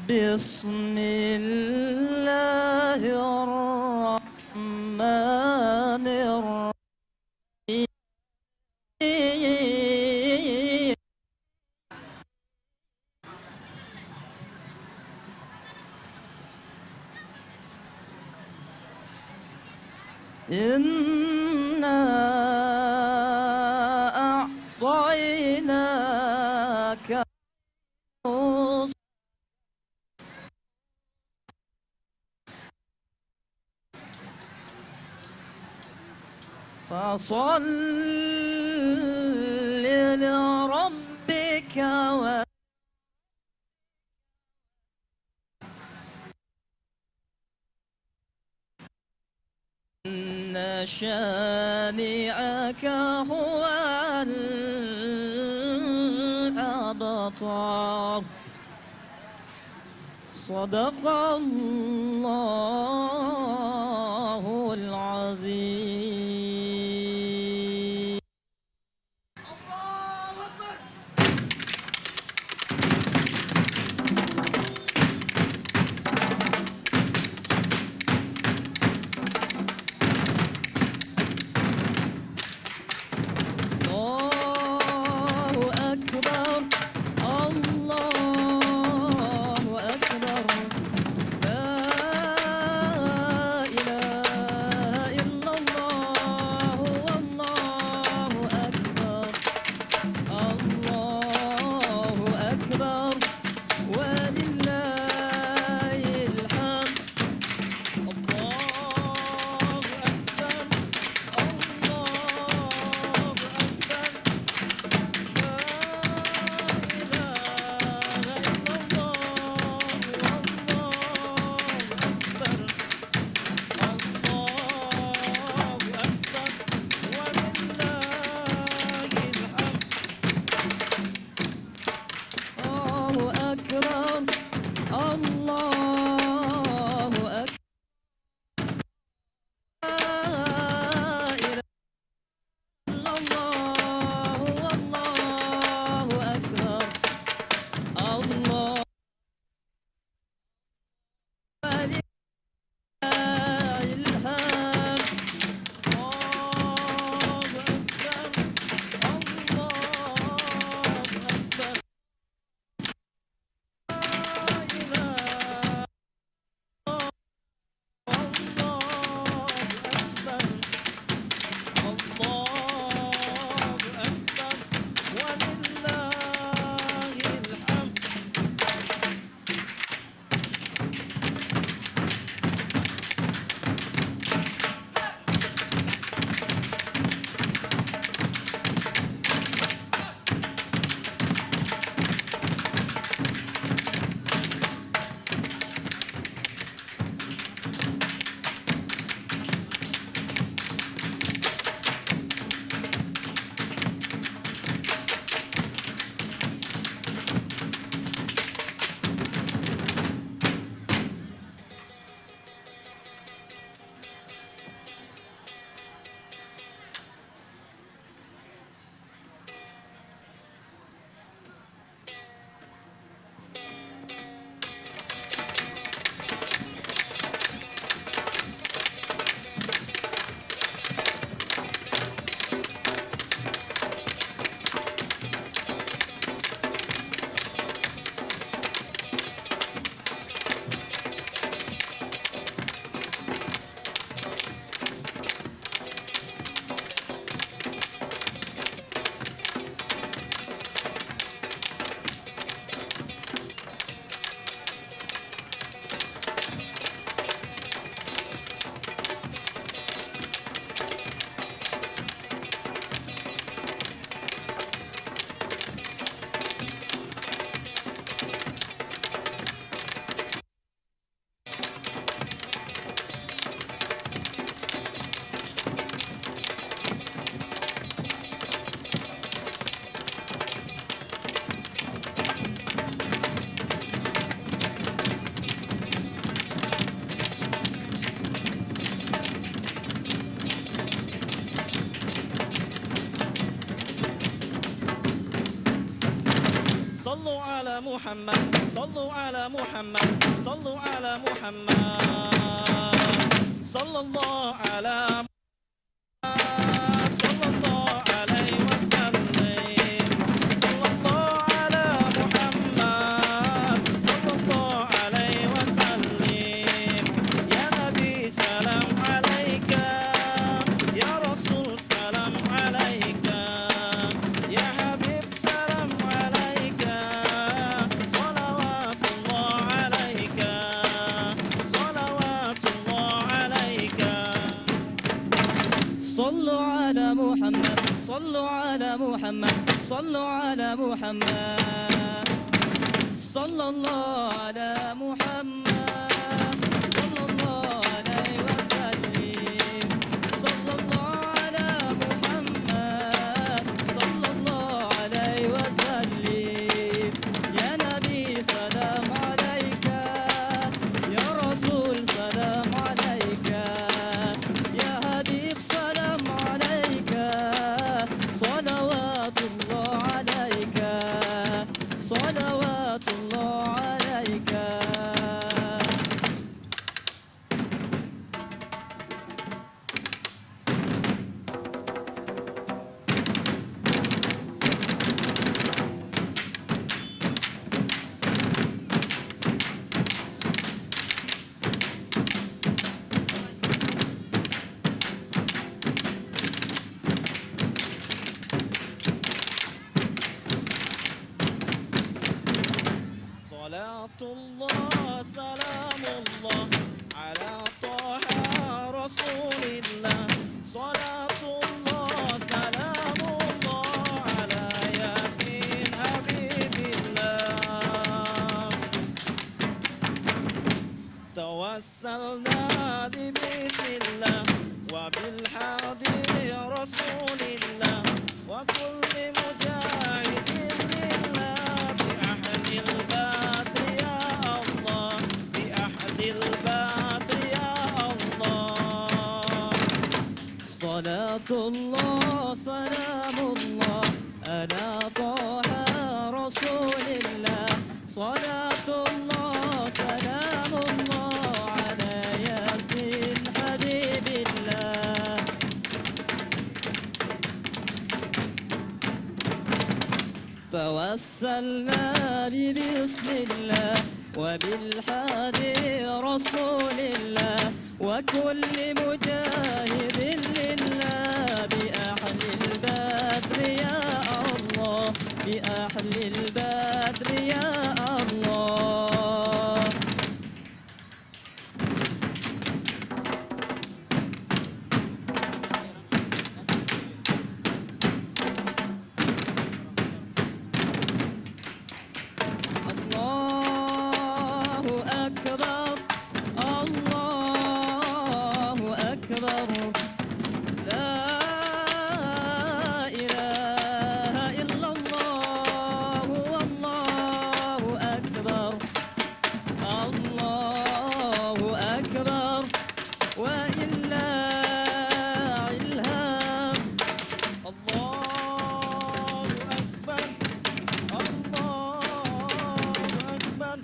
بسم الله الرحمن الرحيم. إنا أعطيناك فصل لربك وإن شانئك هو الأبتر. صدق الله العظيم. الله أكبر. الله أكبر. صلوا على محمد صلوا على محمد صلوا على محمد صلى الله على محمد صلى الله عليه وسلم صلى الله على محمد صلى الله عليه وسلم يا نبي سلام عليك يا رسول سلام عليك يا حبيب سلام عليك صلوات الله عليك صلوات الله عليك صلوا على محمد صلوا على محمد صلوا على محمد صلى الله على محمد صلى الله عليه وسلم صلى الله على محمد صلى الله عليه وسلم يا نبي سلام عليك يا رسول سلام عليك يا حبيب سلام عليك صلوات الله عليك صلوات الله عليك صلاة الله سلام الله على طه رسول الله صلاة الله سلام الله على ياسين حبيب الله توسلنا ببسم الله وبالحادي رسول الله وكل مجاهد لله بأحد البدر يا الله بأحد البدر يا الله صلاة الله سلام الله على طه رسول الله صلاة الله سلام الله على ياسين حبيب الله توسلنا ببسم الله وبالحادي رسول الله وكل مجاهد لله بأهل البدر يا الله بأهل البدر يا الله الله أكبر الله أكبر لا إله إلا الله والله أكبر الله أكبر ولله الحمد الله أكبر الله أكبر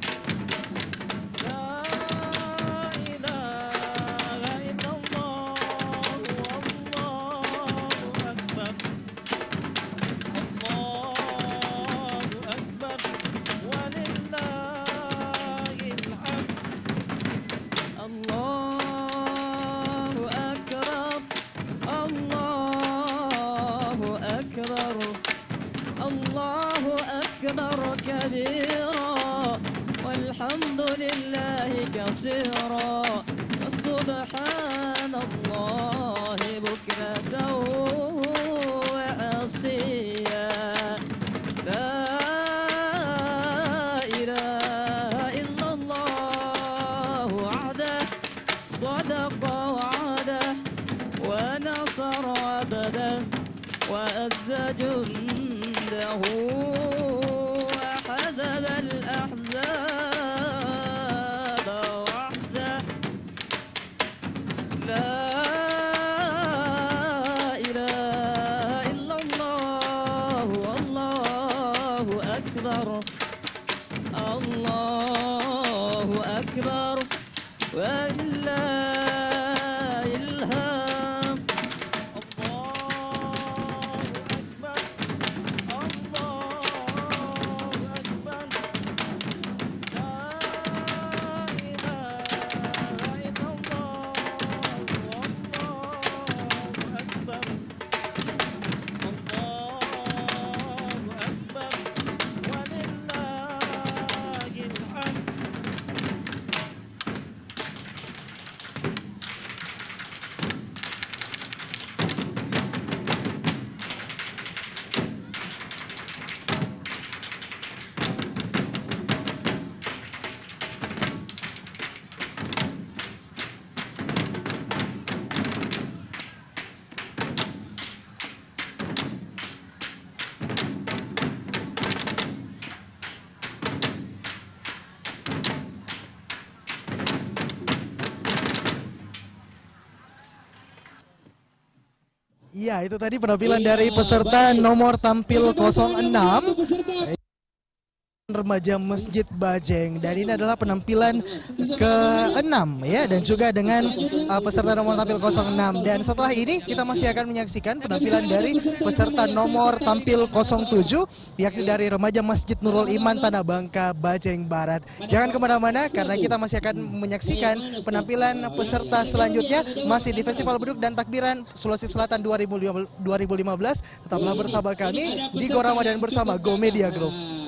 لا إله إلا الله والله أكبر الله أكبر ولله الحمد الله أكبر الله أكبر الله أكبر كبيرا والحمد لله كثيرا سبحان الله بكرة وأصيلا لا إله إلا الله وحده صدق وعده ونصر عبده وأعز جنده وحزب الأحزاب وحده لا إله إلا الله والله أكبر الله أكبر ولله الحمد. الله أكبر الله أكبر لا إله إلا الله والله أكبر الله أكبر ولله الحمد. Iya, itu tadi penampilan dari peserta nomor tampil 06 remaja Masjid Bajeng, dan ini adalah penampilan ke-6 ya, dan juga dengan peserta nomor tampil 06. Dan setelah ini kita masih akan menyaksikan penampilan dari peserta nomor tampil 07 yakni dari remaja Masjid Nurul Iman Tanah Bangka Bajeng Barat. Jangan kemana-mana karena kita masih akan menyaksikan penampilan peserta selanjutnya masih di Festival Beduk dan Takbiran Sulawesi Selatan 2015. Tetaplah bersama kami di Go Ramadan bersama Go Media Group.